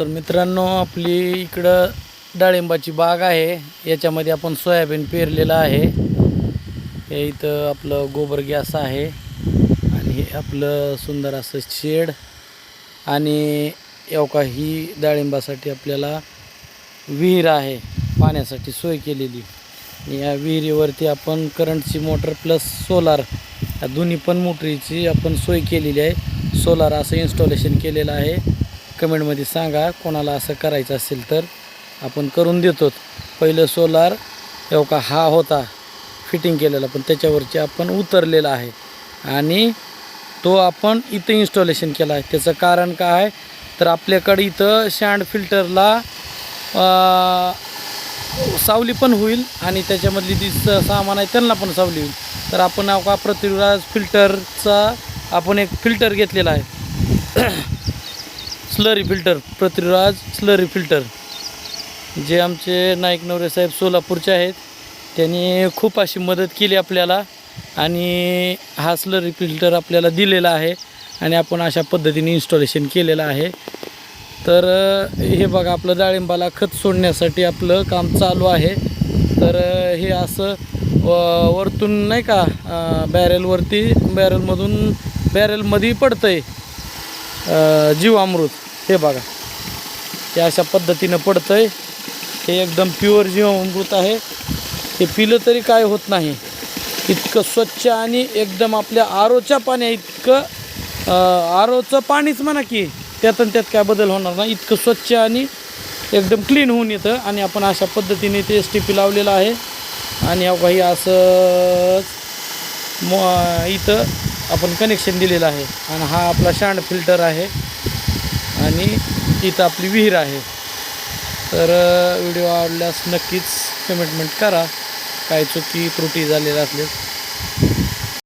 तर मित्रांनो, आपली इकडं डाळिंबाची बाग आहे. याच्यामध्ये आपण सोयाबीन पेरलेलं आहे. हे इथं आपलं गोबर गॅस आहे आणि हे आपलं सुंदर असं शेड. आणि एवढा ही डाळिंबासाठी आपल्याला विहीर आहे, पाण्यासाठी सोय केलेली. या विहिरीवरती आपण करंटची मोटर प्लस सोलार या दोन्ही पण मोटरीची आपण सोय केलेली आहे. सोलार असं इन्स्टॉलेशन केलेलं आहे. कमेंटमध्ये सांगा कोणाला असं करायचं असेल तर आपण करून देतो. पहिलं सोलार एवढा हा होता फिटिंग केलेला, पण त्याच्यावरची आपण उतरलेला आहे आणि तो आपण इथं इन्स्टॉलेशन केला आहे. त्याचं कारण काय आहे तर आपल्याकडे इथं शँड फिल्टरला सावली पण होईल आणि त्याच्यामधली जी सामान आहे त्यांना पण सावली होईल. तर आपण का पृथ्वीराज फिल्टरचा आपण एक फिल्टर घेतलेला आहे slurry filter, Prithviraj slurry filter, जे आमचे नाईक नवरे साहेब सोलापूरचे आहेत. त्यांनी खूप अशी मदत केली आपल्याला आणि हा स्लरी फिल्टर आपल्याला दिलेला आहे आणि आपण अशा पद्धतीने इन्स्टॉलेशन केलेलं आहे. तर हे बघा, आपलं डाळिंबाला खत सोडण्यासाठी आपलं काम चालू आहे. तर हे असं वरतून नाही का बॅरेलवरती बॅरेलमध्ये पडतं आहे जीवामृत. हे बघा, हे अशा पद्धतीनं पडतं आहे. हे एकदम प्युअर जीवामृत आहे. ते पिलं तरी काय होत नाही, इतकं स्वच्छ आणि एकदम आपल्या आरोच्या पाण्या इतकं आरोचं पाणीच म्हणा की त्यात काय बदल होणार नाही, इतकं स्वच्छ आणि एकदम क्लीन होऊन येतं. आणि आपण अशा पद्धतीने ते STP लावलेलं आहे. आणि काही असं इथं आपण कनेक्शन दिलेलं आहे. आणि हा आपला शँड फिल्टर आहे आणि इथं आपली विहीर आहे. तर व्हिडिओ आवडल्यास नक्कीच कमेंट करा, काय चुकी त्रुटी झालेल्या असल्यास.